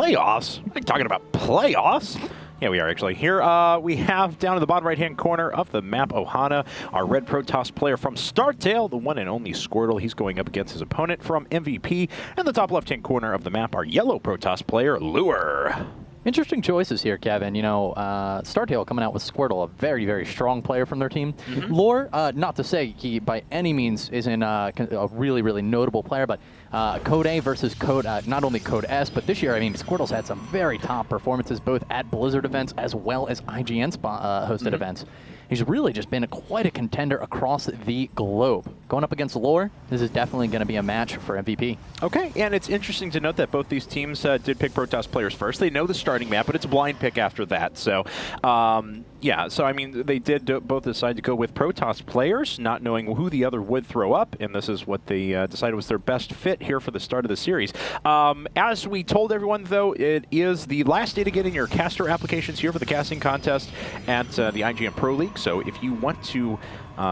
Playoffs? Are you talking about playoffs? Yeah, we are actually. Here we have down in the bottom right-hand corner of the map, Ohana, our red Protoss player from StarTale, the one and only Squirtle. He's going up against his opponent from MVP. And the top left-hand corner of the map, our yellow Protoss player, Lure. Interesting choices here, Kevin. You know, StarTale coming out with Squirtle, a very, very strong player from their team. Lure, not to say he by any means isn't a really, really notable player, but Code A versus Code, not only Code S, but this year, I mean, Squirtle's had some very top performances, both at Blizzard events as well as IGN hosted events. He's really just been quite a contender across the globe. Going up against Lure, this is definitely going to be a match for MVP. Okay, and it's interesting to note that both these teams did pick Protoss players first. They know the starting map, but it's a blind pick after that. So, yeah, so I mean, they did both decide to go with Protoss players, not knowing who the other would throw up, and this is what they decided was their best fit here for the start of the series. As we told everyone, though, it is the last day to get in your caster applications here for the casting contest at the IGNProLeague. So if you want to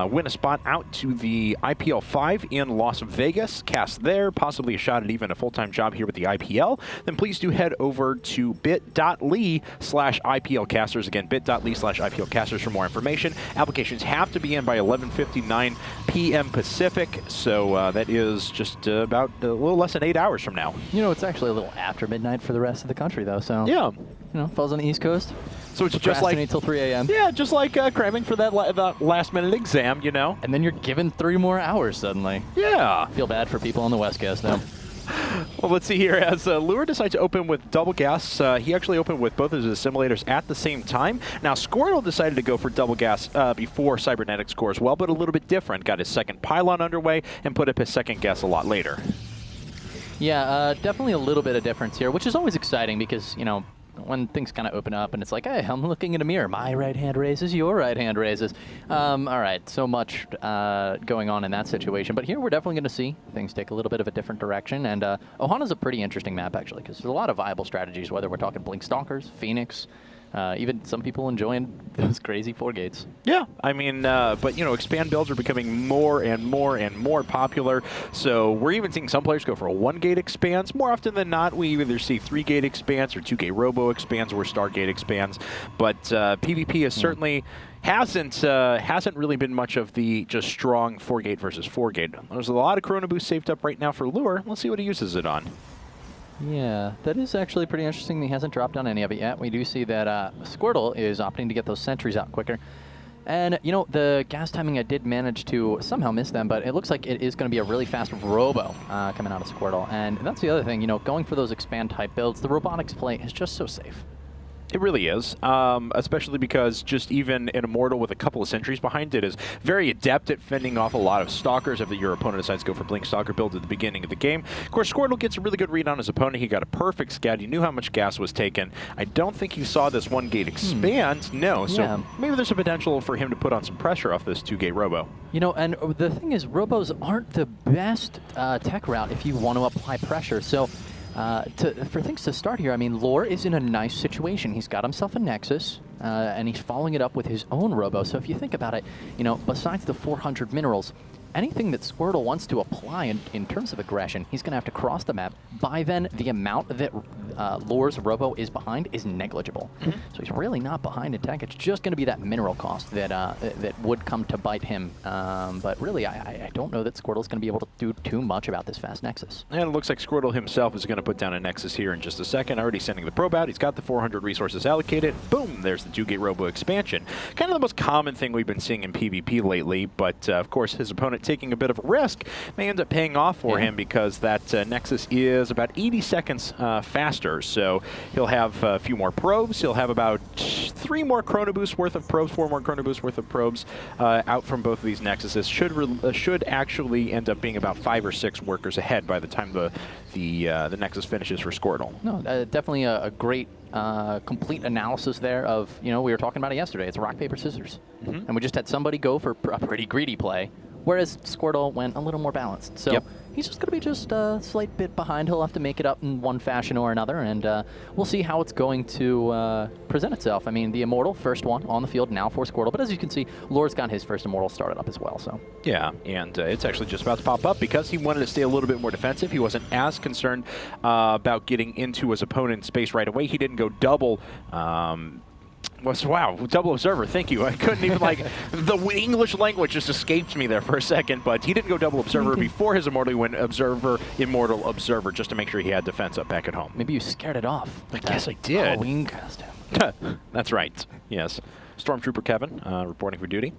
win a spot out to the IPL 5 in Las Vegas, cast there, possibly a shot at even a full-time job here with the IPL, then please do head over to bit.ly/IPLcasters. Again, bit.ly/IPLcasters for more information. Applications have to be in by 11:59 p.m. Pacific, so that is just about a little less than 8 hours from now. You know, it's actually a little after midnight for the rest of the country, though, so... Yeah. You know, falls on the East Coast. So it's just like until 3 a.m. Yeah, just like cramming for that last-minute exam, you know. And then you're given 3 more hours suddenly. Yeah. Feel bad for people on the West Coast, though. Well, let's see here. As Lure decides to open with double gas, he actually opened with both of his simulators at the same time. Now, Squirtle decided to go for double gas before Cybernetics Core as well, but a little bit different. Got his second pylon underway and put up his second gas a lot later. Yeah, definitely a little bit of difference here, which is always exciting because, you know, when things kind of open up and it's like, hey, I'm looking in a mirror. My right hand raises, your right hand raises. All right, so much going on in that situation. But here we're definitely going to see things take a little bit of a different direction. And Ohana's a pretty interesting map, actually, because there's a lot of viable strategies, whether we're talking Blink Stalkers, Phoenix, even some people enjoying those crazy 4 gates. Yeah, I mean, but, you know, expand builds are becoming more and more and more popular. So we're even seeing some players go for a 1-gate expands. More often than not, we either see 3-gate expands or 2-gate robo expands or Stargate expands. But PvP is certainly hasn't really been much of the just strong 4-gate versus 4-gate. There's a lot of Chrono Boost saved up right now for Lure. Let's see what he uses it on. Yeah, that is actually pretty interesting. He hasn't dropped down any of it yet. We do see that Squirtle is opting to get those sentries out quicker. And, you know, the gas timing, I did manage to somehow miss them, but it looks like it is going to be a really fast robo coming out of Squirtle. And that's the other thing, you know, going for those expand-type builds, the robotics play is just so safe. It really is, especially because just even an Immortal with a couple of sentries behind it is very adept at fending off a lot of Stalkers if your opponent decides to go for Blink Stalker build at the beginning of the game. Of course, Squirtle gets a really good read on his opponent. He got a perfect scout. He knew how much gas was taken. I don't think he saw this 1-gate expand. No, so maybe there's a potential for him to put on some pressure off this 2-gate robo. You know, and the thing is, robos aren't the best tech route if you want to apply pressure. So for things to start here, I mean, Lure is in a nice situation. He's got himself a Nexus, and he's following it up with his own robo. So if you think about it, you know, besides the 400 minerals, anything that Squirtle wants to apply in terms of aggression, he's going to have to cross the map. By then, the amount that Lure's robo is behind is negligible. So he's really not behind in tech. It's just going to be that mineral cost that that would come to bite him. But really, I don't know that Squirtle's going to be able to do too much about this fast Nexus. And it looks like Squirtle himself is going to put down a Nexus here in just a second. Already sending the probe out. He's got the 400 resources allocated. Boom, there's the 2-gate robo expansion. Kind of the most common thing we've been seeing in PvP lately, but of course his opponent taking a bit of a risk may end up paying off for him because that Nexus is about 80 seconds faster. So he'll have a few more probes. He'll have about 3 more Chrono Boost worth of probes, 4 more Chrono Boost worth of probes out from both of these Nexuses. Should actually end up being about 5 or 6 workers ahead by the time the Nexus finishes for Squirtle. No, definitely a great complete analysis there of, you know, we were talking about it yesterday. It's rock, paper, scissors. And we just had somebody go for a pretty greedy play, whereas Squirtle went a little more balanced. So he's just going to be just a slight bit behind. He'll have to make it up in one fashion or another, and we'll see how it's going to present itself. I mean, the Immortal, first one on the field now for Squirtle, but as you can see, Lore's got his first Immortal started up as well. So yeah, and it's actually just about to pop up because he wanted to stay a little bit more defensive. He wasn't as concerned about getting into his opponent's space right away. He didn't go double. Wow, double observer, thank you. I couldn't even, the English language just escaped me there for a second, but he didn't go double observer before his Immortal. He went Immortal observer, just to make sure he had defense up back at home. Maybe you scared it off. I guess I did. Halloween costume. That's right, yes. Stormtrooper Kevin, reporting for duty.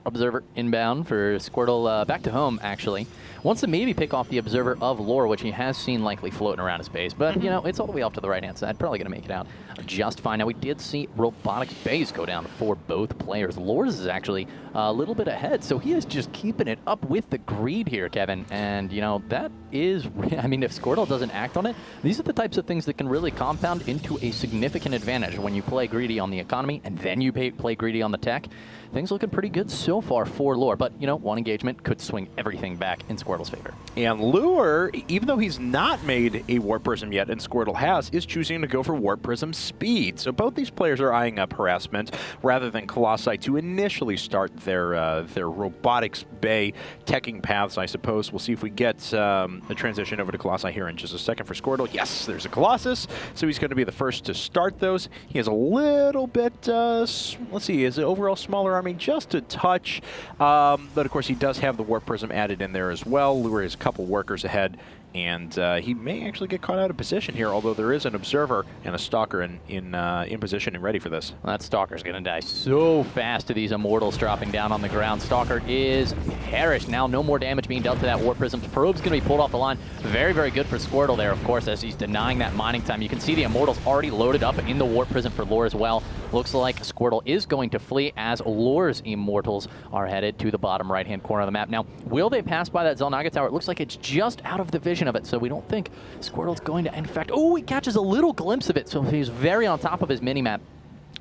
Observer inbound for Squirtle back to home, actually. Wants to maybe pick off the Observer of Lore, which he has seen likely floating around his base. But, you know, it's all the way off to the right-hand side. Probably going to make it out just fine. Now, we did see Robotics base go down for both players. Lore's is actually a little bit ahead, so he is just keeping it up with the greed here, Kevin. And, you know, that is, I mean, if Squirtle doesn't act on it, these are the types of things that can really compound into a significant advantage when you play greedy on the economy and then you play greedy on the tech. Things looking pretty good so far for Lore, but, you know, one engagement could swing everything back in Squirtle's favor. And Lure, even though he's not made a Warp Prism yet, and Squirtle has, is choosing to go for Warp Prism speed. So both these players are eyeing up harassment rather than Colossi to initially start their Robotics Bay teching paths, I suppose. We'll see if we get a transition over to Colossi here in just a second for Squirtle. Yes, there's a Colossus, so he's going to be the first to start those. He has a little bit, let's see, is it overall smaller? I mean, just a touch, but of course he does have the Warp Prism added in there as well. Lure is a couple workers ahead, and he may actually get caught out of position here, although there is an Observer and a Stalker in position and ready for this. Well, that Stalker's going to die so fast to these Immortals dropping down on the ground. Stalker is perished. Now no more damage being dealt to that Warp Prism. Probe's going to be pulled off the line. Very, very good for Squirtle there, of course, as he's denying that mining time. You can see the Immortals already loaded up in the Warp Prism for Lure as well. Looks like Squirtle is going to flee as Lure's Immortals are headed to the bottom right-hand corner of the map. Now, will they pass by that Zelnaga tower? It looks like it's just out of the vision of it, so we don't think Squirtle's going to, in fact, oh, he catches a little glimpse of it, so he's very on top of his mini-map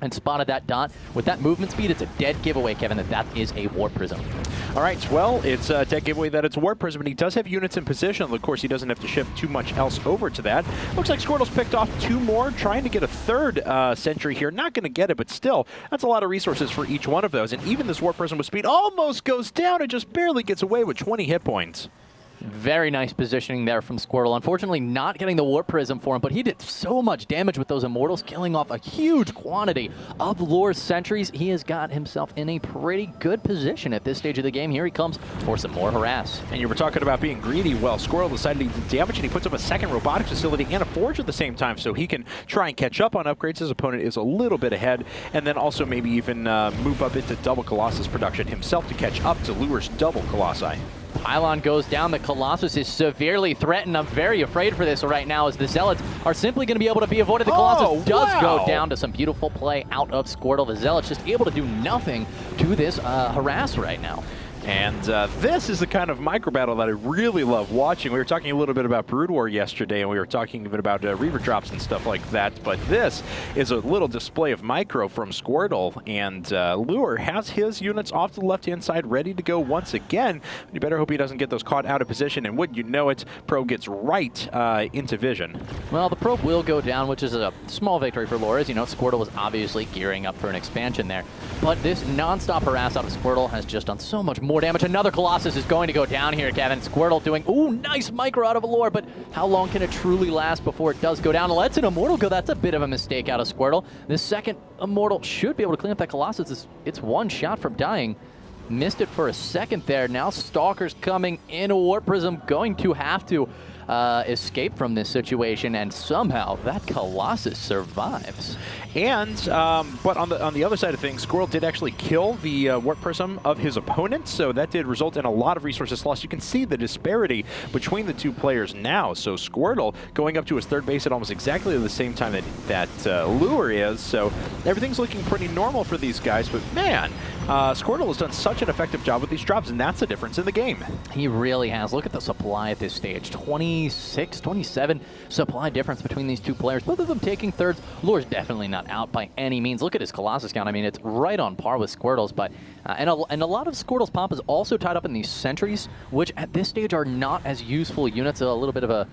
and spotted that dot. With that movement speed, it's a dead giveaway, Kevin, that is a Warp Prism. All right, well, it's a dead giveaway that it's a Warp Prism, but he does have units in position. Of course, he doesn't have to shift too much else over to that. Looks like Squirtle's picked off 2 more, trying to get a 3rd sentry here. Not going to get it, but still, that's a lot of resources for each one of those. And even this Warp Prism with speed almost goes down. It just barely gets away with 20 hit points. Very nice positioning there from Squirtle. Unfortunately, not getting the Warp Prism for him, but he did so much damage with those Immortals, killing off a huge quantity of Lure's sentries. He has got himself in a pretty good position at this stage of the game. Here he comes for some more harass. And you were talking about being greedy. Well, Squirtle decided to do damage, and he puts up a 2nd robotics facility and a forge at the same time, so he can try and catch up on upgrades. His opponent is a little bit ahead, and then also maybe even move up into double Colossus production himself to catch up to Lure's double Colossi. Pylon goes down. The Colossus is severely threatened. I'm very afraid for this right now, as the Zealots are simply going to be able to be avoided. The Colossus does go down to some beautiful play out of Squirtle. The Zealots just able to do nothing to this harass right now. And this is the kind of micro battle that I really love watching. We were talking a little bit about Brood War yesterday, and we were talking even about Reaver drops and stuff like that. But this is a little display of micro from Squirtle, and Lure has his units off to the left-hand side ready to go once again. You better hope he doesn't get those caught out of position, and wouldn't you know it, Probe gets right into vision. Well, the Probe will go down, which is a small victory for Lure. As you know, Squirtle was obviously gearing up for an expansion there. But this non-stop harass out of Squirtle has just done so much more damage. Another Colossus is going to go down here, Kevin. Squirtle doing, ooh, nice micro out of Lure, but how long can it truly last before it does go down? Let's an Immortal go. That's a bit of a mistake out of Squirtle. This 2nd Immortal should be able to clean up that Colossus. It's 1 shot from dying. Missed it for a second there. Now Stalker's coming in. A Warp Prism going to have to escape from this situation, and somehow that Colossus survives. And, but on the other side of things, Squirtle did actually kill the Warp Prism of his opponent, so that did result in a lot of resources lost. You can see the disparity between the 2 players now. So Squirtle going up to his 3rd base at almost exactly the same time that Lure is, so everything's looking pretty normal for these guys. But man, Squirtle has done such such an effective job with these drops, and that's the difference in the game. He really has. Look at the supply at this stage. 26, 27 supply difference between these two players. Both of them taking thirds. Lure's definitely not out by any means. Look at his Colossus count. I mean, it's right on par with Squirtle's, but and a lot of Squirtle's pop is also tied up in these sentries, which at this stage are not as useful units. A little bit of a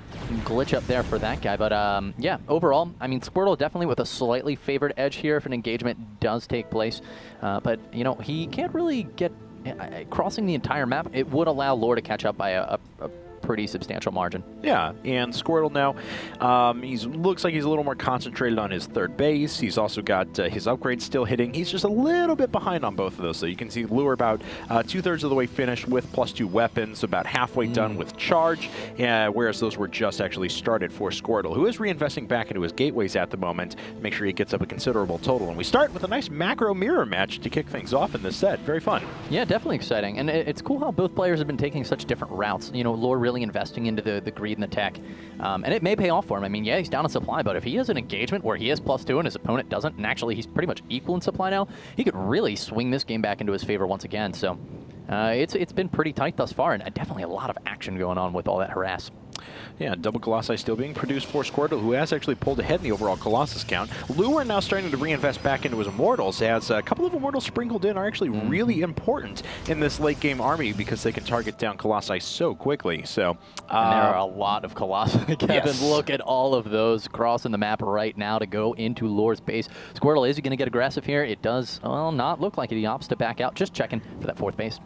glitch up there for that guy, but yeah, overall, I mean, Squirtle definitely with a slightly favored edge here if an engagement does take place, but you know, he can't really get crossing the entire map. It would allow Lure to catch up by a pretty substantial margin. Yeah, and Squirtle now, looks like he's a little more concentrated on his third base. He's also got his upgrades still hitting. He's just a little bit behind on both of those. So you can see Lure about 2/3 of the way finished with +2 weapons, about halfway done with charge, whereas those were just actually started for Squirtle, who is reinvesting back into his gateways at the moment to make sure he gets up a considerable total. And we start with a nice macro mirror match to kick things off in this set. Very fun. Yeah, definitely exciting. And it's cool how both players have been taking such different routes. You know, Lure really investing into the greed and the tech. And it may pay off for him. I mean, yeah, he's down in supply, but if he has an engagement where he has +2 and his opponent doesn't, and actually he's pretty much equal in supply now, he could really swing this game back into his favor once again. So it's been pretty tight thus far, and definitely a lot of action going on with all that harass. Yeah, double Colossi still being produced for Squirtle, who has actually pulled ahead in the overall Colossus count. Lure now starting to reinvest back into his Immortals, as a couple of Immortals sprinkled in are actually really important in this late game army because they can target down Colossi so quickly. So, and there are a lot of Colossi, Kevin. Yes. Look at all of those crossing the map right now to go into Lure's base. Squirtle, is he going to get aggressive here? It does, well, not look like it. He opts to back out, just checking for that fourth base.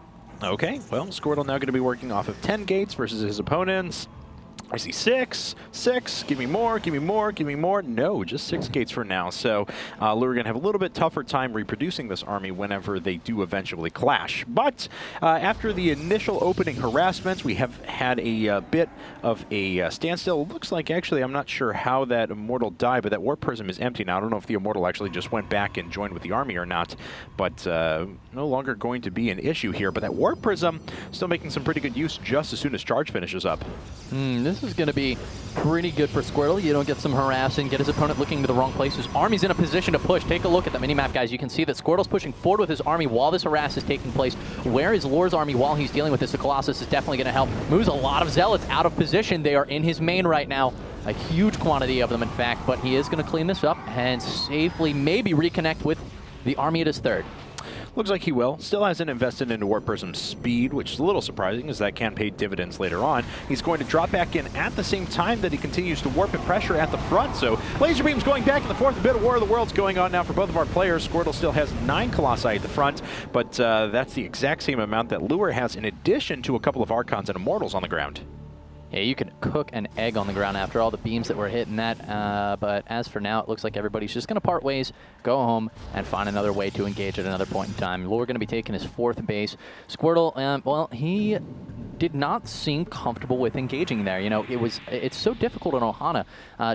Okay, well, Squirtle now going to be working off of 10 gates versus his opponents. I see 6, give me more, give me more, give me more. No, just 6 gates for now. So Lure going to have a little bit tougher time reproducing this army whenever they do eventually clash. But after the initial opening harassments, we have had a bit of a standstill. It looks like, actually, I'm not sure how that Immortal died, but that Warp Prism is empty now. I don't know if the Immortal actually just went back and joined with the army or not, but no longer going to be an issue here. But that Warp Prism still making some pretty good use just as soon as charge finishes up. This is going to be pretty good for Squirtle. You don't get some harassing, get his opponent looking into the wrong place. His army's in a position to push. Take a look at the minimap, guys. You can see that Squirtle's pushing forward with his army while this harass is taking place. Where is Lure's army while he's dealing with this? The Colossus is definitely going to help. Moves a lot of Zealots out of position. They are in his main right now. A huge quantity of them, in fact, but he is going to clean this up and safely maybe reconnect with the army at his third. Looks like he will. Still hasn't invested into Warp Prism's speed, which is a little surprising as that can pay dividends later on. He's going to drop back in at the same time that he continues to warp and pressure at the front. So Laser Beam's going back and forth. A bit of War of the Worlds going on now for both of our players. Squirtle still has 9 Colossi at the front, but that's the exact same amount that Lure has in addition to a couple of Archons and Immortals on the ground. Yeah, you can cook an egg on the ground after all the beams that were hitting that, but as for now, it looks like everybody's just going to part ways, go home, and find another way to engage at another point in time. Lure going to be taking his 4th base. Squirtle, well, he did not seem comfortable with engaging there. You know, it's so difficult in Ohana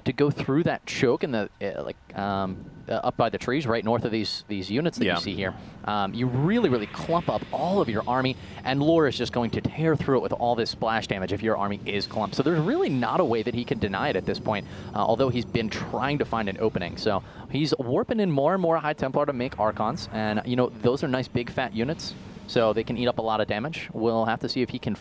to go through that choke in the up by the trees right north of these units that you see here. You really clump up all of your army, and Lure is just going to tear through it with all this splash damage if your army is clumped. So there's really not a way that he can deny it at this point, although he's been trying to find an opening. So he's warping in more and more High Templar to make Archons, and you know, those are nice big fat units, so they can eat up a lot of damage. We'll have to see if he can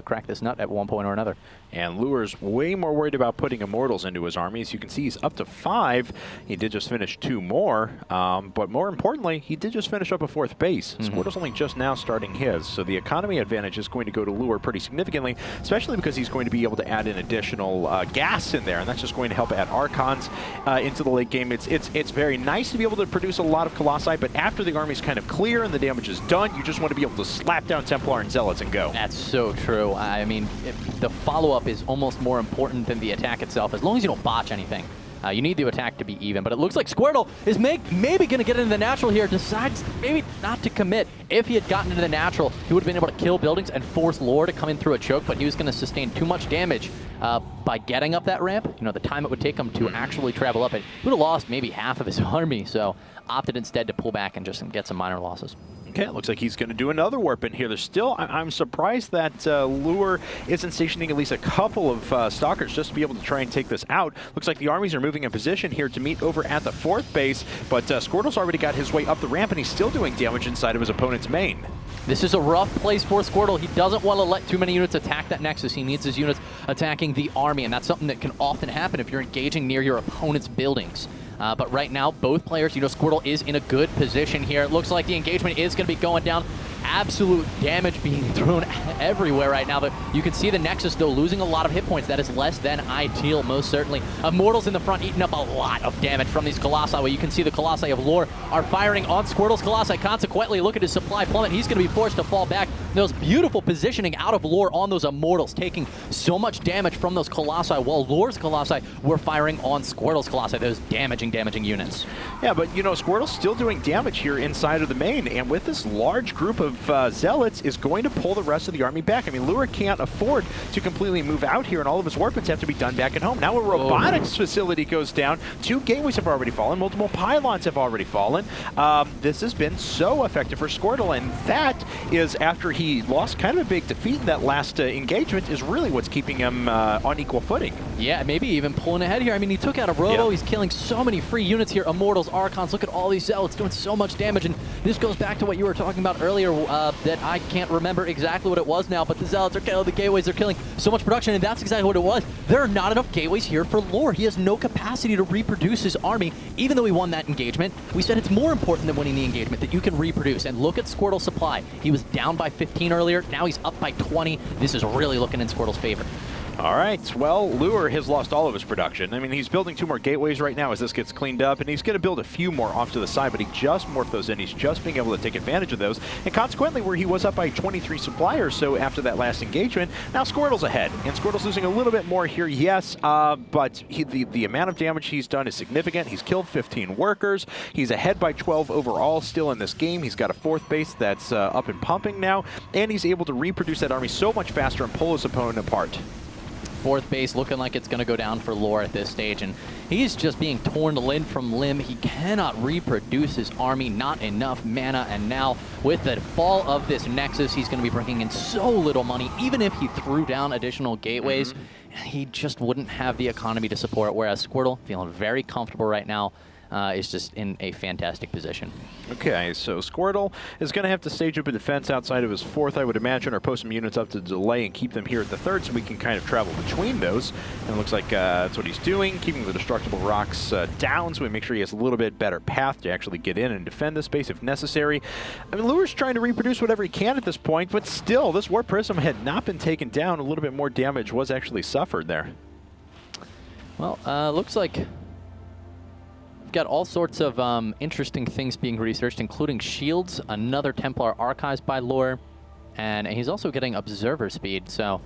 crack this nut at one point or another. And Lure's way more worried about putting Immortals into his army. As you can see, he's up to 5. He did just finish 2 more, but more importantly, he did just finish up a 4th base. Squirtle's only just now starting his, so the economy advantage is going to go to Lure pretty significantly, especially because he's going to be able to add an additional gas in there, and that's just going to help add Archons into the late game. It's very nice to be able to produce a lot of Colossi, but after the army's kind of clear and the damage is done, you just want to be able to slap down Templar and Zealots and go. That's so true. I mean, the follow-up is almost more important than the attack itself, as long as you don't botch anything. You need the attack to be even, but it looks like Squirtle is maybe going to get into the natural here, decides maybe not to commit. If he had gotten into the natural, he would have been able to kill buildings and force Lure to come in through a choke, but he was going to sustain too much damage by getting up that ramp. You know, the time it would take him to actually travel up it, he would have lost maybe half of his army, so opted instead to pull back and just get some minor losses. Okay, it looks like he's going to do another warp in here. There's still, I'm surprised that Lure isn't stationing at least a couple of Stalkers just to be able to try and take this out. Looks like the armies are moving moving in position here to meet over at the 4th base, but Squirtle's already got his way up the ramp, and he's still doing damage inside of his opponent's main. This is a rough place for Squirtle. He doesn't want to let too many units attack that Nexus. He needs his units attacking the army, and that's something that can often happen if you're engaging near your opponent's buildings. But right now, both players, Squirtle is in a good position here. It looks like the engagement is going to be going down. Absolute damage being thrown everywhere right now. But you can see the Nexus, though, losing a lot of hit points. That is less than ideal, most certainly. Immortals in the front eating up a lot of damage from these Colossi, where you can see the Colossi of Lore are firing on Squirtle's Colossi. Consequently, look at his supply plummet. He's going to be forced to fall back. Those beautiful positioning out of Lore on those Immortals, taking so much damage from those Colossi, while Lore's Colossi were firing on Squirtle's Colossi, those damaging units. Yeah, but Squirtle's still doing damage here inside of the main, and with this large group of Zealots is going to pull the rest of the army back. I mean, Lure can't afford to completely move out here, and all of his warpments have to be done back at home. Now a robotics facility goes down. 2 gateways have already fallen. Multiple pylons have already fallen. This has been so effective for Squirtle, and that is after he lost kind of a big defeat in that last engagement is really what's keeping him on equal footing. Yeah, maybe even pulling ahead here. I mean, he took out a Robo. He's killing so many free units here. Immortals, Archons, look at all these Zealots doing so much damage, and this goes back to what you were talking about earlier, that I can't remember exactly what it was now, but the Zealots are killing, the gateways are killing so much production, and that's exactly what it was. There are not enough gateways here for Lore. He has no capacity to reproduce his army, even though he won that engagement. We said it's more important than winning the engagement that you can reproduce, and look at Squirtle's supply. He was down by 15 earlier, now he's up by 20. This is really looking in Squirtle's favor. All right, well, Lure has lost all of his production. I mean, he's building 2 more gateways right now as this gets cleaned up, and he's going to build a few more off to the side, but he just morphed those in. He's just being able to take advantage of those, and consequently, where he was up by 23 suppliers, so after that last engagement, now Squirtle's ahead, and Squirtle's losing a little bit more here, yes, but the amount of damage he's done is significant. He's killed 15 workers. He's ahead by 12 overall still in this game. He's got a 4th base that's up and pumping now, and he's able to reproduce that army so much faster and pull his opponent apart. 4th base looking like it's going to go down for Lore at this stage, and he's just being torn limb from limb. He cannot reproduce his army, not enough mana, and now with the fall of this Nexus, he's going to be bringing in so little money. Even if he threw down additional gateways, he just wouldn't have the economy to support it, whereas Squirtle, feeling very comfortable right now, is just in a fantastic position. Okay, so Squirtle is going to have to stage up a defense outside of his 4th, I would imagine, or post some units up to delay and keep them here at the 3rd so we can kind of travel between those. And it looks like that's what he's doing, keeping the destructible rocks down so we make sure he has a little bit better path to actually get in and defend this base if necessary. I mean, Lure's trying to reproduce whatever he can at this point, but still, this Warp Prism had not been taken down. A little bit more damage was actually suffered there. Well, looks like got all sorts of interesting things being researched, including shields, another Templar Archives by Lore, and he's also getting observer speed. So,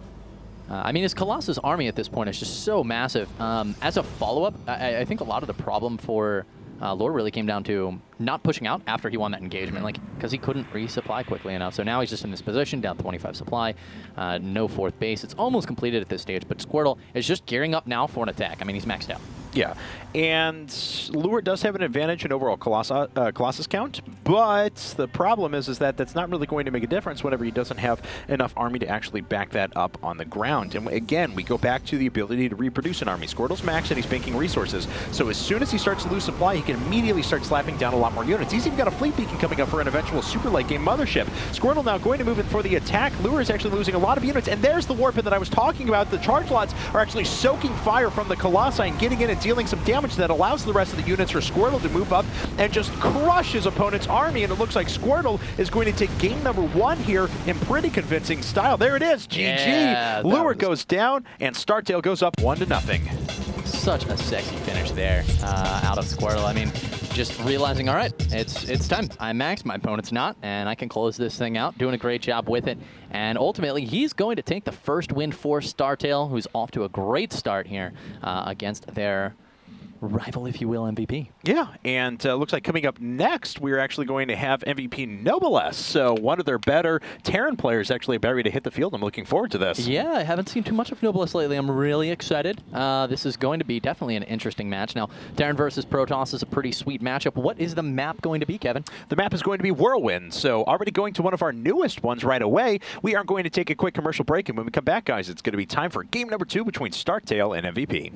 I mean, his Colossus army at this point is just so massive. As a follow-up, I think a lot of the problem for Lore really came down to not pushing out after he won that engagement, like because he couldn't resupply quickly enough. So now he's just in this position, down 25 supply, no 4th base. It's almost completed at this stage, but Squirtle is just gearing up now for an attack. I mean, he's maxed out. Yeah, and Lure does have an advantage in overall Colossus count, but the problem is that that's not really going to make a difference whenever he doesn't have enough army to actually back that up on the ground. And again, we go back to the ability to reproduce an army. Squirtle's maxed and he's banking resources, so as soon as he starts to lose supply, he can immediately start slapping down a lot more units. He's even got a fleet beacon coming up for an eventual super late game mothership. Squirtle now going to move in for the attack. Lure is actually losing a lot of units, and there's the warp in that I was talking about. The charge lots are actually soaking fire from the Colossi and getting in and dealing some damage that allows the rest of the units for Squirtle to move up and just crush his opponent's army, and it looks like Squirtle is going to take game number 1 here in pretty convincing style. There it is, GG. Yeah, Lure goes down, and StarTale goes up 1-0. Such a sexy finish there out of Squirtle. I mean, just realizing, all right, it's time. I'm maxed, my opponent's not, and I can close this thing out. Doing a great job with it. And ultimately, he's going to take the first win for StarTale, who's off to a great start here against their rival, if you will, MVP. Yeah, and looks like coming up next, we're actually going to have MVP Noblesse. So one of their better Terran players actually about ready to hit the field. I'm looking forward to this. Yeah, I haven't seen too much of Noblesse lately. I'm really excited. This is going to be definitely an interesting match. Now, Terran versus Protoss is a pretty sweet matchup. What is the map going to be, Kevin? The map is going to be Whirlwind. So already going to one of our newest ones right away. We are going to take a quick commercial break, and when we come back, guys, it's going to be time for game number 2 between StarTale and MVP.